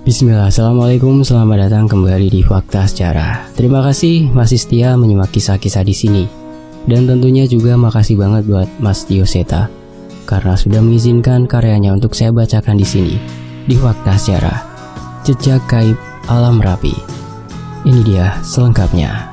Bismillah, Assalamualaikum, selamat datang kembali di Fakta Sejarah. Terima kasih masih setia menyimak kisah-kisah di sini. Dan tentunya juga makasih banget buat Mas Tio Seta karena sudah mengizinkan karyanya untuk saya bacakan di sini di Fakta Sejarah. Jejak Gaib Alam Merapi. Ini dia selengkapnya.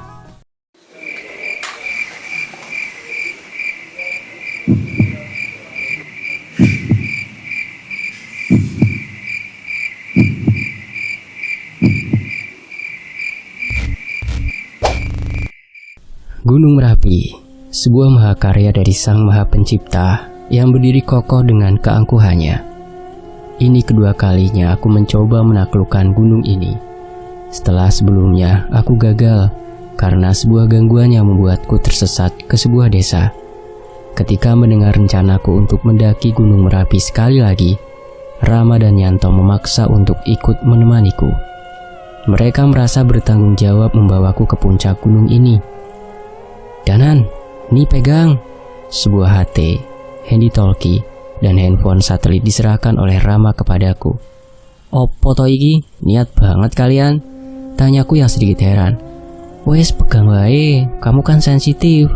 Gunung Merapi, sebuah mahakarya dari Sang Maha Pencipta yang berdiri kokoh dengan keangkuhannya. Ini kedua kalinya aku mencoba menaklukkan gunung ini. Setelah sebelumnya aku gagal karena sebuah gangguan yang membuatku tersesat ke sebuah desa. Ketika mendengar rencanaku untuk mendaki Gunung Merapi sekali lagi, Rama dan Yanto memaksa untuk ikut menemaniku. Mereka merasa bertanggung jawab membawaku ke puncak gunung ini. Danan, nih pegang. Sebuah HT, handy talkie, dan handphone satelit diserahkan oleh Rama kepadaku. Opo to iki? Niat banget kalian? Tanyaku yang sedikit heran. Wes pegang wae, kamu kan sensitif.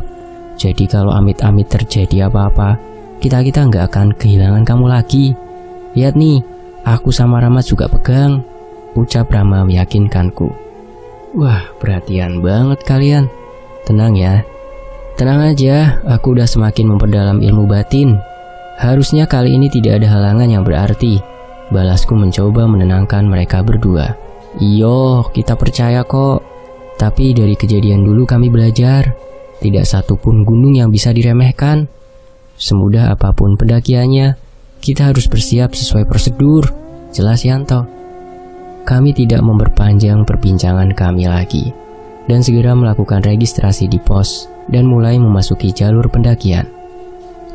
Jadi kalau amit-amit terjadi apa-apa, kita nggak akan kehilangan kamu lagi. Lihat nih, aku sama Rama juga pegang. Ucap Rama meyakinkanku. Wah, perhatian banget kalian. Tenang ya. Tenang aja, aku udah semakin memperdalam ilmu batin. Harusnya kali ini tidak ada halangan yang berarti. Balasku mencoba menenangkan mereka berdua. Iyo, kita percaya kok. Tapi dari kejadian dulu kami belajar, tidak satupun gunung yang bisa diremehkan. Semudah apapun pendakiannya, kita harus bersiap sesuai prosedur. Jelas Yanto. Kami tidak memperpanjang perbincangan kami lagi dan segera melakukan registrasi di pos dan mulai memasuki jalur pendakian.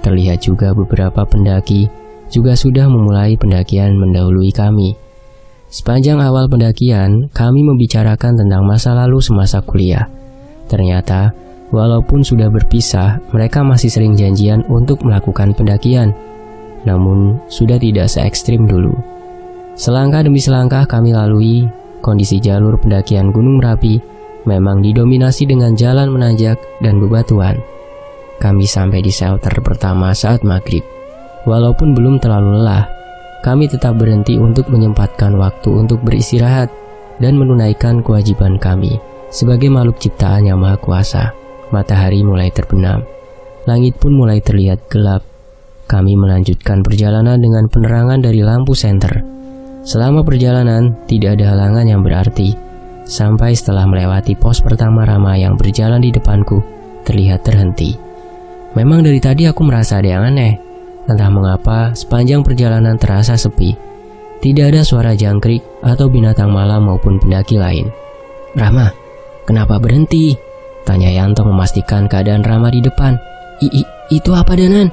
Terlihat juga beberapa pendaki juga sudah memulai pendakian mendahului kami. Sepanjang awal pendakian, kami membicarakan tentang masa lalu semasa kuliah. Ternyata, walaupun sudah berpisah, mereka masih sering janjian untuk melakukan pendakian. Namun, sudah tidak se-ekstrim dulu. Selangkah demi selangkah kami lalui, kondisi jalur pendakian Gunung Merapi memang didominasi dengan jalan menanjak dan bebatuan. Kami sampai di shelter pertama saat maghrib. Walaupun belum terlalu lelah, kami tetap berhenti untuk menyempatkan waktu untuk beristirahat dan menunaikan kewajiban kami sebagai makhluk ciptaan yang maha kuasa. Matahari mulai terbenam. Langit pun mulai terlihat gelap. Kami melanjutkan perjalanan dengan penerangan dari lampu senter. Selama perjalanan, tidak ada halangan yang berarti. Sampai setelah melewati pos pertama Rama yang berjalan di depanku, terlihat terhenti. Memang dari tadi aku merasa ada yang aneh. Entah mengapa sepanjang perjalanan terasa sepi. Tidak ada suara jangkrik atau binatang malam maupun pendaki lain. Rama, kenapa berhenti? Tanya Yanto memastikan keadaan Rama di depan. Itu apa Danan?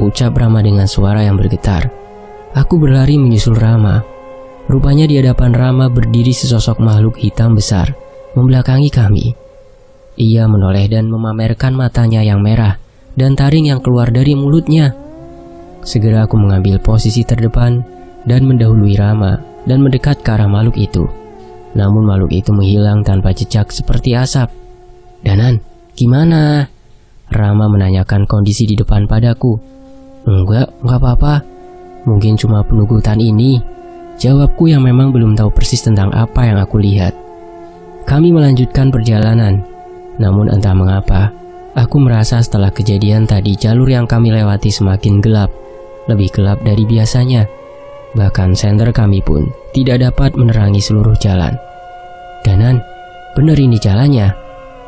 Ucap Rama dengan suara yang bergetar. Aku berlari menyusul Rama. Rupanya di hadapan Rama berdiri sesosok makhluk hitam besar, membelakangi kami. Ia menoleh dan memamerkan matanya yang merah dan taring yang keluar dari mulutnya. Segera aku mengambil posisi terdepan dan mendahului Rama dan mendekat ke arah makhluk itu. Namun makhluk itu menghilang tanpa jejak seperti asap. Danan, gimana? Rama menanyakan kondisi di depan padaku. Enggak apa-apa. Mungkin cuma penugutan ini. Jawabku yang memang belum tahu persis tentang apa yang aku lihat. Kami melanjutkan perjalanan. Namun entah mengapa, aku merasa setelah kejadian tadi jalur yang kami lewati semakin gelap. Lebih gelap dari biasanya. Bahkan senter kami pun tidak dapat menerangi seluruh jalan. Danan, bener ini jalannya?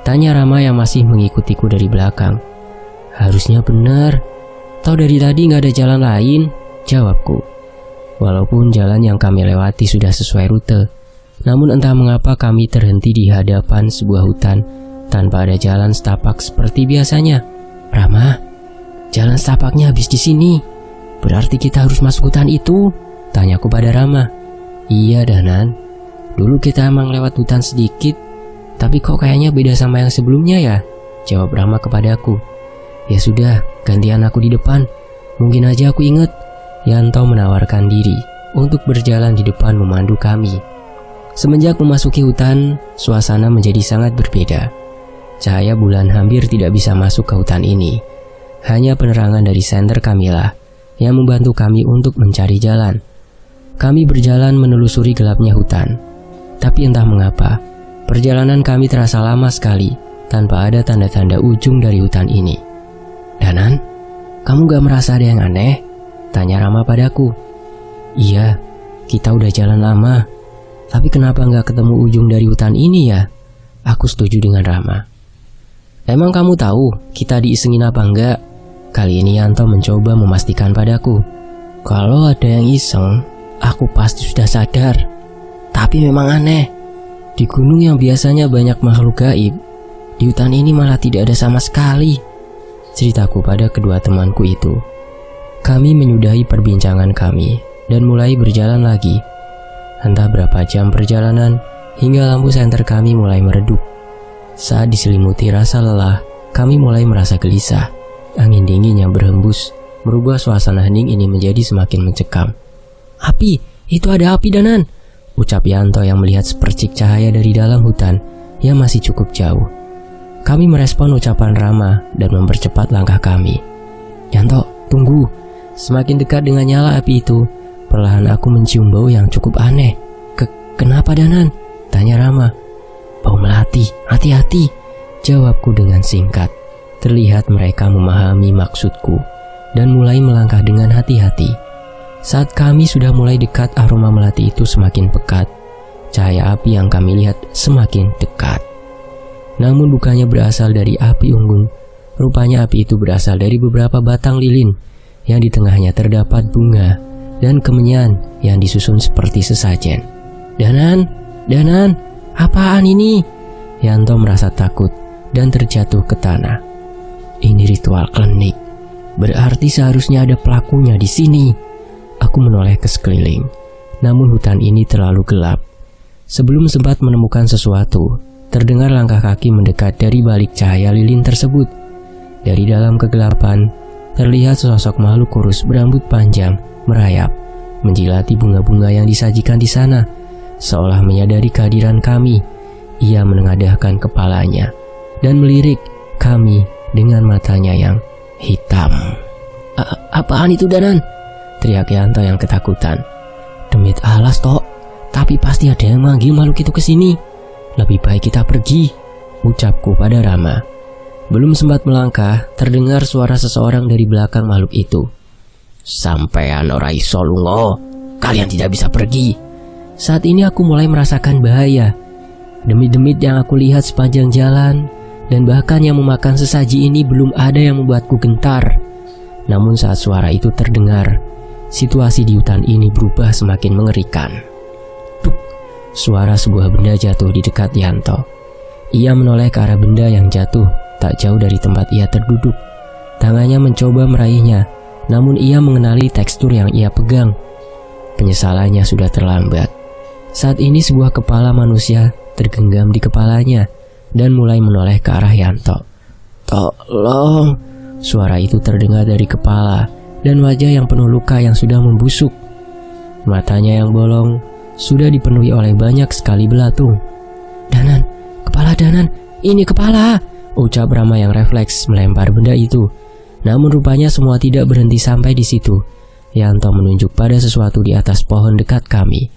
Tanya Rama yang masih mengikutiku dari belakang. Harusnya bener. Tahu dari tadi gak ada jalan lain? Jawabku. Walaupun jalan yang kami lewati sudah sesuai rute, namun entah mengapa kami terhenti di hadapan sebuah hutan tanpa ada jalan setapak seperti biasanya. Rama, jalan setapaknya habis di sini. Berarti kita harus masuk hutan itu? Tanyaku pada Rama. Iya Danan, dulu kita emang lewat hutan sedikit, tapi kok kayaknya beda sama yang sebelumnya ya? Jawab Rama kepadaku. Ya sudah, gantian aku di depan. Mungkin aja aku inget. Yanto menawarkan diri. untuk berjalan di depan memandu kami. Semenjak memasuki hutan, suasana menjadi sangat berbeda. Cahaya bulan hampir tidak bisa masuk ke hutan ini. Hanya penerangan dari senter kamilah yang membantu kami untuk mencari jalan. Kami berjalan menelusuri gelapnya hutan. Tapi entah mengapa, perjalanan kami terasa lama sekali tanpa ada tanda-tanda ujung dari hutan ini. "Danan, kamu gak merasa ada yang aneh?" tanya Rama padaku. "Iya, kita udah jalan lama. Tapi kenapa gak ketemu ujung dari hutan ini ya?" Aku setuju dengan Rama. "Emang kamu tahu kita diisengin apa enggak?" Kali ini Yanto mencoba memastikan padaku. "Kalau ada yang iseng, aku pasti sudah sadar. Tapi memang aneh. Di gunung yang biasanya banyak makhluk gaib, di hutan ini malah tidak ada sama sekali," ceritaku pada kedua temanku itu. Kami menyudahi perbincangan kami dan mulai berjalan lagi. Entah berapa jam perjalanan hingga lampu senter kami mulai meredup. Saat diselimuti rasa lelah, kami mulai merasa gelisah. Angin dingin yang berhembus merubah suasana hening ini menjadi semakin mencekam. "Api, itu ada api, Danan," ucap Yanto yang melihat sepercik cahaya dari dalam hutan yang masih cukup jauh. Kami merespon ucapan Rama dan mempercepat langkah kami. "Yanto, tunggu." Semakin dekat dengan nyala api itu, perlahan aku mencium bau yang cukup aneh. Kenapa, Danan?" tanya Rama. "Bau melati, hati-hati," jawabku dengan singkat. Terlihat mereka memahami maksudku dan mulai melangkah dengan hati-hati. Saat kami sudah mulai dekat, aroma melati itu semakin pekat. Cahaya api yang kami lihat semakin dekat. Namun bukannya berasal dari api unggun. Rupanya api itu berasal dari beberapa batang lilin yang di tengahnya terdapat bunga dan kemenyan yang disusun seperti sesajen. Danan, apaan ini?" Yanto merasa takut dan terjatuh ke tanah. "Ini ritual klinik. Berarti seharusnya ada pelakunya di sini." Aku menoleh ke sekeliling. Namun hutan ini terlalu gelap. Sebelum sempat menemukan sesuatu, terdengar langkah kaki mendekat dari balik cahaya lilin tersebut. Dari dalam kegelapan, terlihat sosok makhluk kurus berambut panjang merayap, menjilati bunga-bunga yang disajikan di sana. Seolah menyadari kehadiran kami, ia menengadahkan kepalanya dan melirik kami dengan matanya yang hitam. Apaan itu, Danan?" teriak Yanto yang ketakutan. "Demit alas, Tok. Tapi pasti ada yang manggil makhluk itu ke sini. Lebih baik kita pergi," ucapku pada Rama. Belum sempat melangkah, terdengar suara seseorang dari belakang makhluk itu. "Sampean ora iso lunga, kalian tidak bisa pergi." Saat ini aku mulai merasakan bahaya. Demit-demit yang aku lihat sepanjang jalan dan bahkan yang memakan sesaji ini belum ada yang membuatku gentar. Namun saat suara itu terdengar, situasi di hutan ini berubah semakin mengerikan. Tuk, suara sebuah benda jatuh di dekat Yanto. Ia menoleh ke arah benda yang jatuh tak jauh dari tempat ia terduduk. Tangannya mencoba meraihnya, namun ia mengenali tekstur yang ia pegang. Penyesalannya sudah terlambat. Saat ini sebuah kepala manusia tergenggam di kepalanya dan mulai menoleh ke arah Yanto. "Tolong!" Suara itu terdengar dari kepala dan wajah yang penuh luka yang sudah membusuk. Matanya yang bolong sudah dipenuhi oleh banyak sekali belatung. "Danan, kepala Danan, ini kepala!" ucap Rama yang refleks melempar benda itu. Namun rupanya semua tidak berhenti sampai di situ. Yanto menunjuk pada sesuatu di atas pohon dekat kami.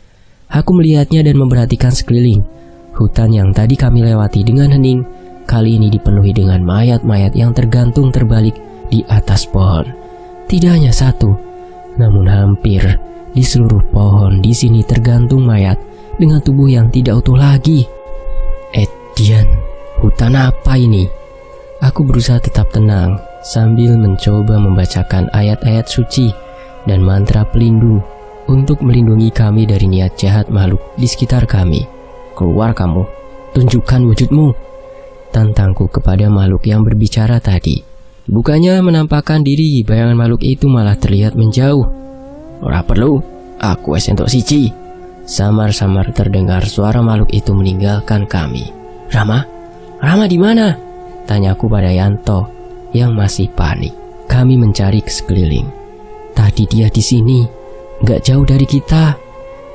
Aku melihatnya dan memperhatikan sekeliling. Hutan yang tadi kami lewati dengan hening, kali ini dipenuhi dengan mayat-mayat yang tergantung terbalik di atas pohon. Tidak hanya satu, namun hampir di seluruh pohon di sini tergantung mayat dengan tubuh yang tidak utuh lagi. Edian, hutan apa ini? Aku berusaha tetap tenang sambil mencoba membacakan ayat-ayat suci dan mantra pelindung untuk melindungi kami dari niat jahat makhluk di sekitar kami. "Keluar kamu, tunjukkan wujudmu," tantangku kepada makhluk yang berbicara tadi. Bukannya menampakkan diri, bayangan makhluk itu malah terlihat menjauh. "Ora perlu, aku wis entuk siji." Samar-samar terdengar suara makhluk itu meninggalkan kami. Rama di mana?" tanyaku pada Yanto yang masih panik. Kami mencari ke sekeliling. "Tadi dia di sini, gak jauh dari kita.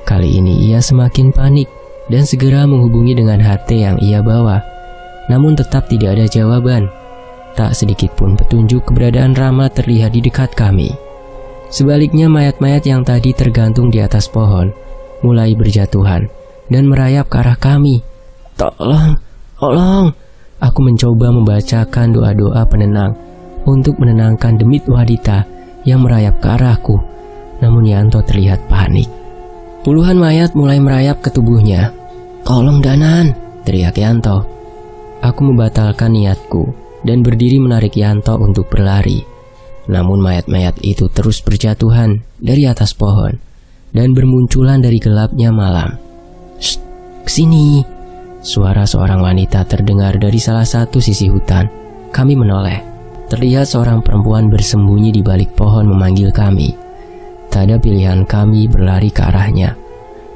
Kali ini ia semakin panik dan segera menghubungi dengan HT yang ia bawa. Namun tetap tidak ada jawaban. Tak sedikit pun petunjuk keberadaan Rama terlihat di dekat kami. Sebaliknya mayat-mayat yang tadi tergantung di atas pohon mulai berjatuhan dan merayap ke arah kami. Tolong, tolong. Aku mencoba membacakan doa-doa penenang untuk menenangkan demit wanita yang merayap ke arahku. Namun Yanto terlihat panik. Puluhan mayat mulai merayap ke tubuhnya. Tolong Danan, teriak Yanto. Aku membatalkan niatku dan berdiri menarik Yanto untuk berlari. Namun mayat-mayat itu terus berjatuhan dari atas pohon dan bermunculan dari gelapnya malam. Shh, kesini. Suara seorang wanita terdengar dari salah satu sisi hutan. Kami menoleh. Terlihat seorang perempuan bersembunyi di balik pohon memanggil kami. Tak ada pilihan kami berlari ke arahnya.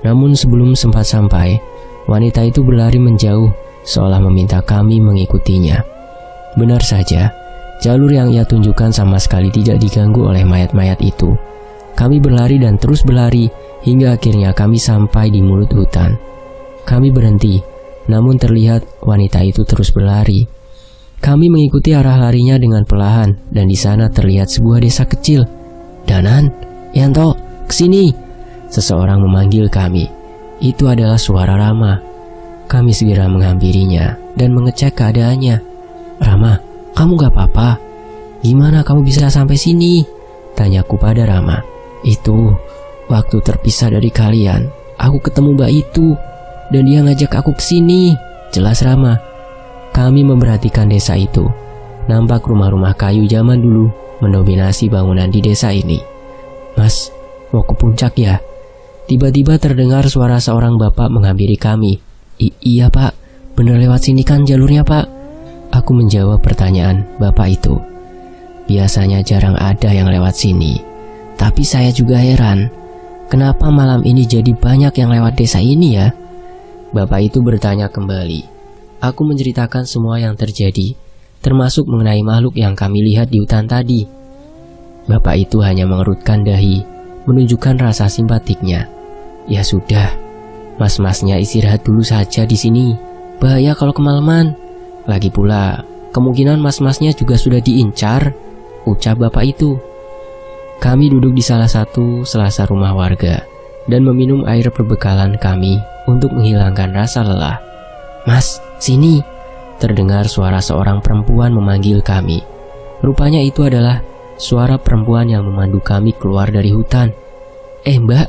Namun sebelum sempat sampai, wanita itu berlari menjauh seolah meminta kami mengikutinya. Benar saja, jalur yang ia tunjukkan sama sekali tidak diganggu oleh mayat-mayat itu. Kami berlari dan terus berlari hingga akhirnya kami sampai di mulut hutan. Kami berhenti. Namun terlihat wanita itu terus berlari. Kami mengikuti arah larinya dengan perlahan dan di sana terlihat sebuah desa kecil. Danan, Yanto, kesini. Seseorang memanggil kami. Itu adalah suara Rama. Kami segera menghampirinya dan mengecek keadaannya. Rama, kamu gak apa-apa? Gimana kamu bisa sampai sini? Tanyaku pada Rama. Itu, waktu terpisah dari kalian, aku ketemu mbak itu. Dan dia ngajak aku ke sini, jelas Rama. Kami memperhatikan desa itu. Nampak rumah-rumah kayu zaman dulu mendominasi bangunan di desa ini. Mas, mau ke puncak ya? Tiba-tiba terdengar suara seorang bapak menghampiri kami. Iya pak, bener lewat sini kan jalurnya pak? Aku menjawab pertanyaan bapak itu. Biasanya jarang ada yang lewat sini. Tapi saya juga heran, kenapa malam ini jadi banyak yang lewat desa ini ya? Bapak itu bertanya kembali. Aku menceritakan semua yang terjadi, termasuk mengenai makhluk yang kami lihat di hutan tadi. Bapak itu hanya mengerutkan dahi, menunjukkan rasa simpatiknya. Ya sudah, mas-masnya istirahat dulu saja di sini. Bahaya kalau kemalaman. Lagi pula, kemungkinan mas-masnya juga sudah diincar, ucap bapak itu. Kami duduk di salah satu selasar rumah warga dan meminum air perbekalan kami untuk menghilangkan rasa lelah. Mas, sini. Terdengar suara seorang perempuan memanggil kami. Rupanya itu adalah suara perempuan yang memandu kami keluar dari hutan. Mbak,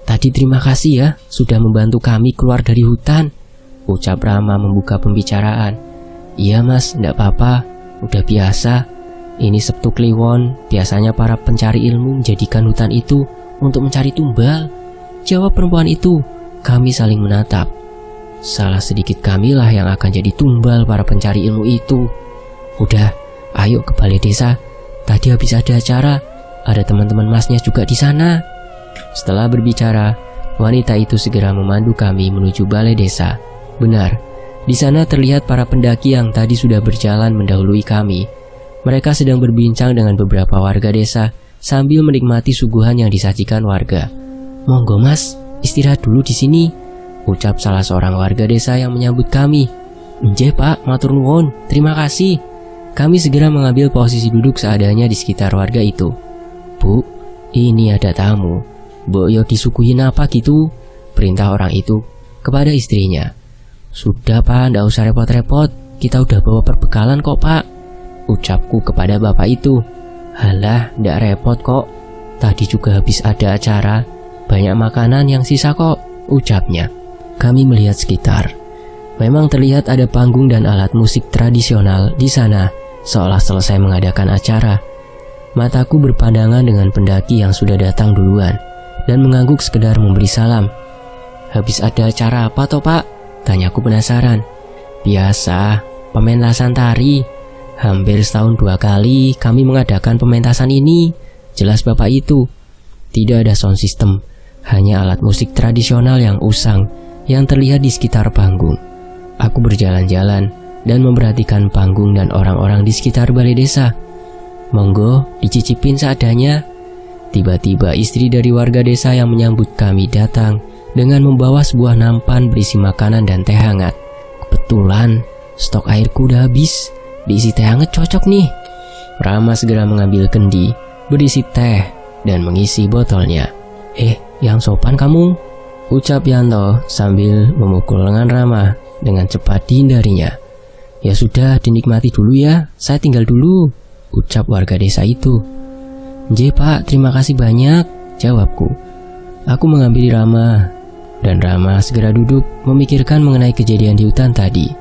tadi terima kasih ya sudah membantu kami keluar dari hutan, ucap Rama membuka pembicaraan. Iya mas, ndak apa-apa, udah biasa. Ini Sabtu Kliwon, biasanya para pencari ilmu menjadikan hutan itu untuk mencari tumbal, jawab perempuan itu. Kami saling menatap. Salah sedikit kamilah yang akan jadi tumbal para pencari ilmu itu. Udah, ayo ke balai desa. Tadi habis ada acara, ada teman-teman masnya juga di sana. Setelah berbicara, wanita itu segera memandu kami menuju balai desa. Benar, di sana terlihat para pendaki yang tadi sudah berjalan mendahului kami. Mereka sedang berbincang dengan beberapa warga desa sambil menikmati suguhan yang disajikan warga. Monggo mas, istirahat dulu di sini, ucap salah seorang warga desa yang menyambut kami. Nggih pak, matur nuwun, terima kasih. Kami segera mengambil posisi duduk seadanya di sekitar warga itu. Bu, ini ada tamu. Mbok yo disuguhin apa gitu? Perintah orang itu kepada istrinya. Sudah pak, ndak usah repot-repot, kita udah bawa perbekalan kok pak, ucapku kepada bapak itu. Halah, ndak repot kok, tadi juga habis ada acara, banyak makanan yang sisa kok, ucapnya. Kami melihat sekitar. Memang terlihat ada panggung dan alat musik tradisional di sana, seolah selesai mengadakan acara. Mataku berpandangan dengan pendaki yang sudah datang duluan dan mengangguk sekedar memberi salam. Habis ada acara apa toh pak? Tanyaku penasaran. Biasa, pementasan tari. Hampir setahun 2 kali kami mengadakan pementasan ini, jelas bapak itu. Tidak ada sound system, hanya alat musik tradisional yang usang yang terlihat di sekitar panggung. Aku berjalan-jalan dan memperhatikan panggung dan orang-orang di sekitar balai desa. Monggo, dicicipin seadanya. Tiba-tiba istri dari warga desa yang menyambut kami datang dengan membawa sebuah nampan berisi makanan dan teh hangat. Kebetulan stok airku udah habis, diisi teh hangat cocok nih. Rama segera mengambil kendi berisi teh dan mengisi botolnya. Yang sopan kamu, ucap Yanto sambil memukul lengan Rama dengan cepat dihindarinya. Ya sudah, dinikmati dulu ya, saya tinggal dulu, ucap warga desa itu. "Nggih Pak, terima kasih banyak," jawabku. Aku menghampiri Rama, dan Rama segera duduk memikirkan mengenai kejadian di hutan tadi.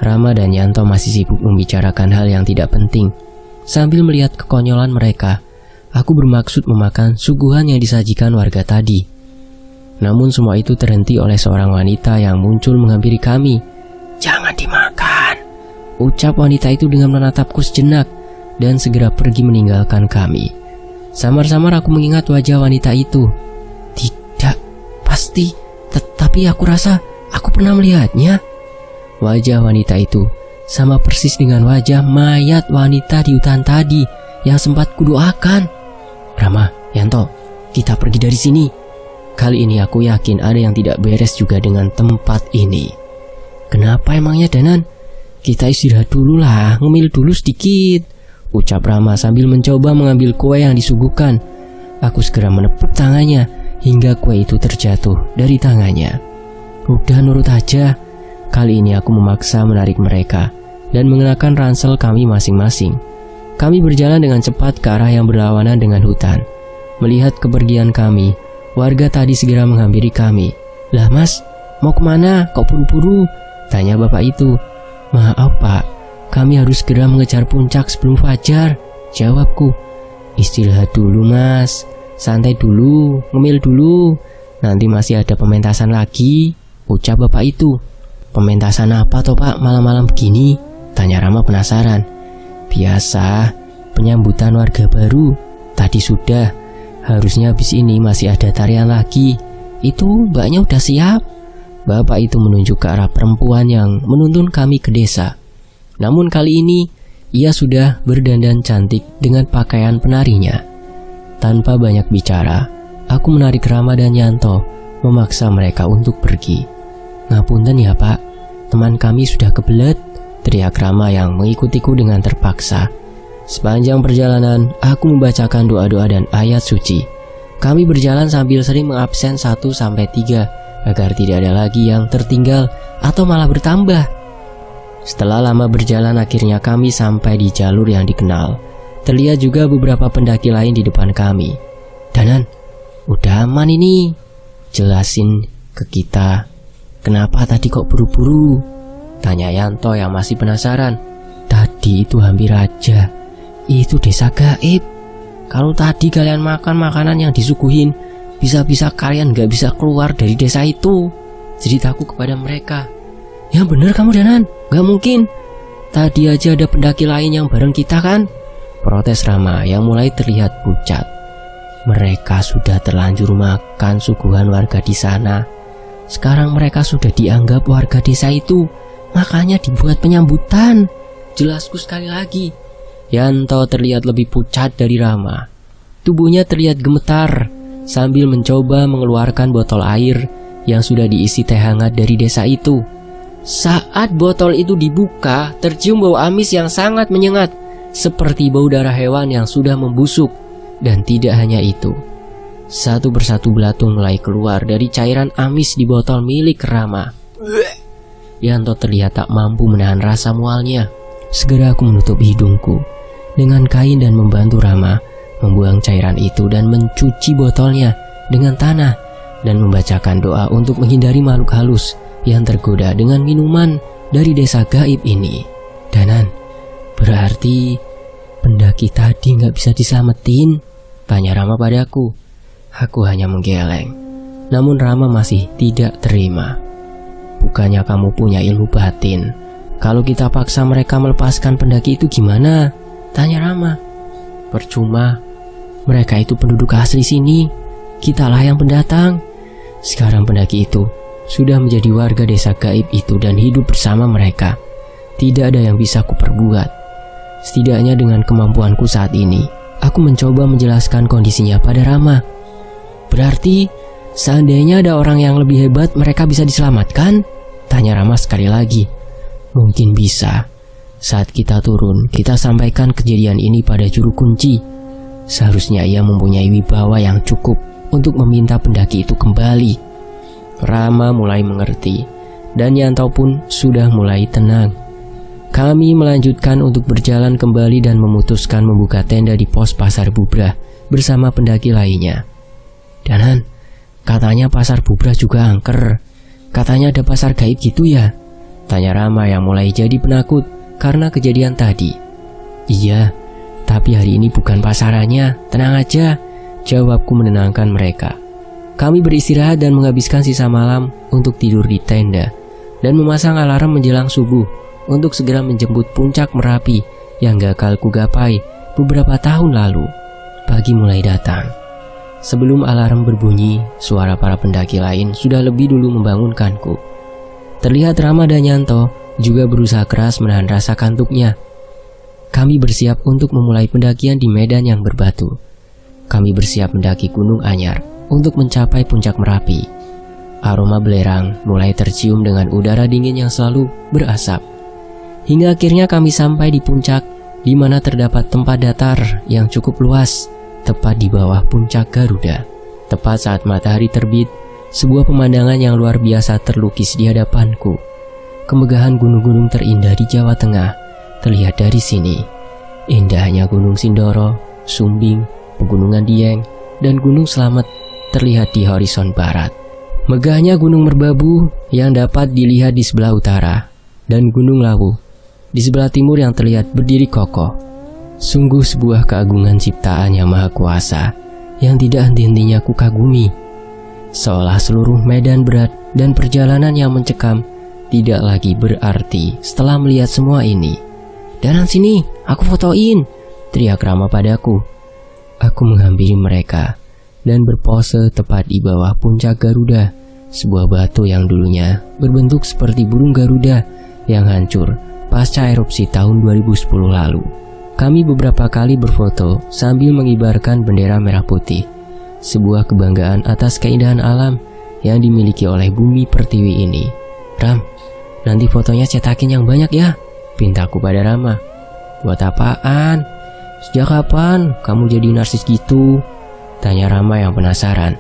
Rama dan Yanto masih sibuk membicarakan hal yang tidak penting. Sambil melihat kekonyolan mereka, aku bermaksud memakan suguhan yang disajikan warga tadi. Namun semua itu terhenti oleh seorang wanita yang muncul menghampiri kami. "Jangan dimakan," ucap wanita itu dengan menatapku sejenak dan segera pergi meninggalkan kami. Samar-samar aku mengingat wajah wanita itu. Tidak, pasti, tetapi aku rasa aku pernah melihatnya. Wajah wanita itu sama persis dengan wajah mayat wanita di hutan tadi yang sempat kudoakan. "Rama, Yanto, kita pergi dari sini. Kali ini aku yakin ada yang tidak beres juga dengan tempat ini." "Kenapa emangnya, Danan? Kita istirahat dulu lah, ngemil dulu sedikit," ucap Rama sambil mencoba mengambil kue yang disuguhkan. Aku segera menepuk tangannya hingga kue itu terjatuh dari tangannya. "Udah nurut aja." Kali ini aku memaksa menarik mereka dan mengenakan ransel kami masing-masing. Kami berjalan dengan cepat ke arah yang berlawanan dengan hutan. Melihat kepergian kami, warga tadi segera menghampiri kami. "Lah Mas, mau kemana? Kok buru-buru?" tanya bapak itu. "Maaf Pak, kami harus segera mengejar puncak sebelum fajar," jawabku. "Istirahat dulu Mas, santai dulu, ngemil dulu. Nanti masih ada pementasan lagi," ucap bapak itu. "Pementasan apa toh Pak malam-malam begini?" tanya Rama penasaran. "Biasa, penyambutan warga baru. Tadi sudah, harusnya habis ini masih ada tarian lagi. Itu mbaknya udah siap?" Bapak itu menunjuk ke arah perempuan yang menuntun kami ke desa. Namun kali ini, ia sudah berdandan cantik dengan pakaian penarinya. Tanpa banyak bicara, aku menarik Rama dan Yanto, memaksa mereka untuk pergi. "Ngapunten ya Pak, teman kami sudah kebelet," teriak Rama yang mengikutiku dengan terpaksa. Sepanjang perjalanan, aku membacakan doa-doa dan ayat suci. Kami berjalan sambil sering mengabsen 1-3 agar tidak ada lagi yang tertinggal atau malah bertambah. Setelah lama berjalan, akhirnya kami sampai di jalur yang dikenal. Terlihat juga beberapa pendaki lain di depan kami. "Danan, udah aman ini, jelasin ke kita. Kenapa tadi kok buru-buru?" tanya Yanto yang masih penasaran. "Tadi itu hampir aja. Itu desa gaib. Kalau tadi kalian makan makanan yang disuguhin, bisa-bisa kalian gak bisa keluar dari desa itu," ceritaku kepada mereka. "Ya bener kamu Danan, gak mungkin. Tadi aja ada pendaki lain yang bareng kita kan?" protes Rama yang mulai terlihat pucat. "Mereka sudah terlanjur makan suguhan warga di sana. Sekarang mereka sudah dianggap warga desa itu, makanya dibuat penyambutan," jelasku sekali lagi. Yanto terlihat lebih pucat dari Rama. Tubuhnya terlihat gemetar sambil mencoba mengeluarkan botol air yang sudah diisi teh hangat dari desa itu. Saat botol itu dibuka, tercium bau amis yang sangat menyengat, seperti bau darah hewan yang sudah membusuk. Dan tidak hanya itu, satu persatu belatung mulai keluar dari cairan amis di botol milik Rama. Yanto terlihat tak mampu menahan rasa mualnya. Segera aku menutup hidungku dengan kain dan membantu Rama membuang cairan itu dan mencuci botolnya dengan tanah dan membacakan doa untuk menghindari makhluk halus yang tergoda dengan minuman dari desa gaib ini. "Danan, berarti pendaki tadi gak bisa diselamatin?" tanya Rama padaku. Aku hanya menggeleng. Namun Rama masih tidak terima. "Bukannya kamu punya ilmu batin? Kalau kita paksa mereka melepaskan pendaki itu gimana?" tanya Rama. "Percuma, mereka itu penduduk asli sini. Kitalah yang pendatang. Sekarang pendaki itu sudah menjadi warga desa gaib itu dan hidup bersama mereka. Tidak ada yang bisa kuperbuat. Setidaknya dengan kemampuanku saat ini, Aku mencoba menjelaskan kondisinya pada Rama. Berarti seandainya ada orang yang lebih hebat, mereka bisa diselamatkan? Tanya Rama sekali lagi. Mungkin bisa. Saat kita turun, kita sampaikan kejadian ini pada juru kunci. Seharusnya ia mempunyai wibawa yang cukup untuk meminta pendaki itu kembali. Rama mulai mengerti, dan Yanto pun sudah mulai tenang. Kami melanjutkan untuk berjalan kembali dan memutuskan membuka tenda di pos Pasar Bubrah bersama pendaki lainnya. Danan, katanya Pasar Bubrah juga angker. Katanya ada pasar gaib gitu ya? Tanya Rama yang mulai jadi penakut karena kejadian tadi. Iya, tapi hari ini bukan pasarannya, tenang aja, jawabku menenangkan mereka. Kami beristirahat dan menghabiskan sisa malam untuk tidur di tenda dan memasang alarm menjelang subuh untuk segera menjemput puncak Merapi yang gagal kugapai beberapa tahun lalu. Pagi mulai datang. Sebelum alarm berbunyi, suara para pendaki lain sudah lebih dulu membangunkanku. Terlihat Rama dan Yanto juga berusaha keras menahan rasa kantuknya. Kami bersiap untuk memulai pendakian di medan yang berbatu. Kami bersiap mendaki Gunung Anyar untuk mencapai puncak Merapi. Aroma belerang mulai tercium dengan udara dingin yang selalu berasap. Hingga akhirnya kami sampai di puncak, di mana terdapat tempat datar yang cukup luas, tepat di bawah puncak Garuda. Tepat saat matahari terbit, sebuah pemandangan yang luar biasa terlukis di hadapanku. Kemegahan gunung-gunung terindah di Jawa Tengah terlihat dari sini. Indahnya Gunung Sindoro, Sumbing, Pegunungan Dieng, dan Gunung Slamet terlihat di horizon barat. Megahnya Gunung Merbabu yang dapat dilihat di sebelah utara, dan Gunung Lawu di sebelah timur yang terlihat berdiri kokoh. Sungguh sebuah keagungan ciptaan yang maha kuasa yang tidak henti-hentinya kukagumi. Seolah seluruh medan berat dan perjalanan yang mencekam tidak lagi berarti setelah melihat semua ini. Danan sini, aku fotoin, teriak Rama padaku. Aku menghampiri mereka dan berpose tepat di bawah puncak Garuda, sebuah batu yang dulunya berbentuk seperti burung Garuda yang hancur pasca erupsi tahun 2010 lalu. Kami beberapa kali berfoto sambil mengibarkan bendera merah putih, sebuah kebanggaan atas keindahan alam yang dimiliki oleh bumi pertiwi ini. Ram, nanti fotonya cetakin yang banyak ya, pintaku pada Rama. Buat apaan? Sejak kapan kamu jadi narsis gitu? Tanya Rama yang penasaran.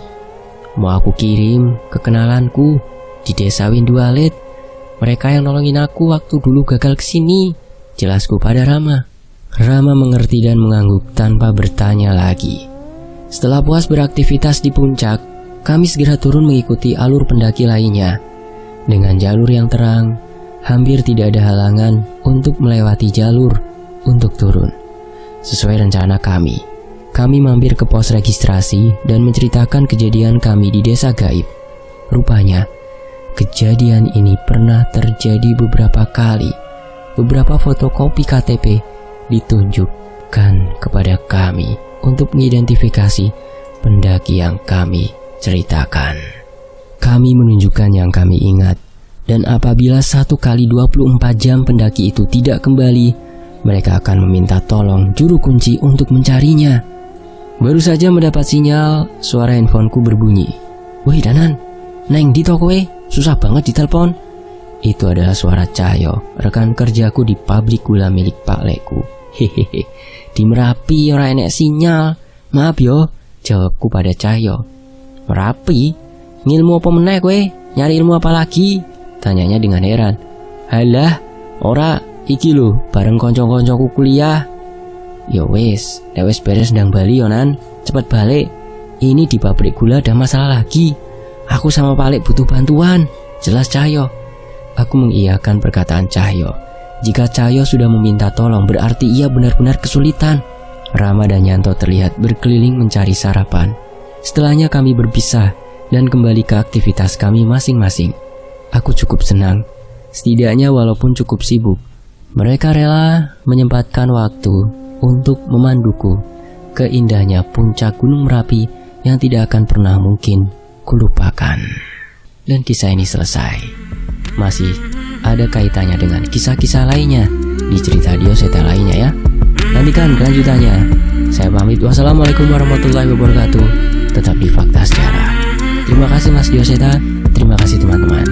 Mau aku kirim ke kenalanku di desa Windualit. Mereka yang nolongin aku waktu dulu gagal kesini, jelasku pada Rama. Rama mengerti dan mengangguk tanpa bertanya lagi. Setelah puas beraktivitas di puncak, kami segera turun mengikuti alur pendaki lainnya. Dengan jalur yang terang, hampir tidak ada halangan untuk melewati jalur untuk turun. Sesuai rencana kami mampir ke pos registrasi dan menceritakan kejadian kami di desa gaib. Rupanya, kejadian ini pernah terjadi beberapa kali. Beberapa fotokopi KTP ditunjukkan kepada kami untuk mengidentifikasi pendaki yang kami ceritakan. Kami menunjukkan yang kami ingat, dan apabila 1 kali 24 jam pendaki itu tidak kembali, mereka akan meminta tolong juru kunci untuk mencarinya. Baru saja mendapat sinyal, suara handphoneku berbunyi. Woi Danan, neng di toko susah banget ditelepon. Itu adalah suara Cahyo, rekan kerjaku di pabrik gula milik Pak Leku. Hehehe, di Merapi ora enek sinyal. Maaf yo, jawabku pada Cahyo. Merapi? Ngilmu apa meneh kowe? Nyari ilmu apa lagi? Tanyanya dengan heran. Halah, ora, iki lho, bareng konco-koncoku kuliah. Ya wis, wis beres ndang bali yo Nan, cepet balik. Ini di pabrik gula ada masalah lagi. Aku sama Pak Lek butuh bantuan, jelas Cahyo. Aku mengiyakan perkataan Cahyo. Jika Cahyo sudah meminta tolong, berarti ia benar-benar kesulitan. Rama dan Yanto terlihat berkeliling mencari sarapan. Setelahnya kami berpisah dan kembali ke aktivitas kami masing-masing. Aku cukup senang, setidaknya walaupun cukup sibuk, mereka rela menyempatkan waktu untuk memanduku ke indahnya puncak Gunung Merapi yang tidak akan pernah mungkin kulupakan. Dan kisah ini selesai. Masih ada kaitannya dengan kisah-kisah lainnya di cerita Dioseta lainnya ya. Nantikan kelanjutannya. Saya pamit, wassalamualaikum warahmatullahi wabarakatuh. Tetap di Fakta Sejarah. Terima kasih Mas Joseta, terima kasih teman-teman.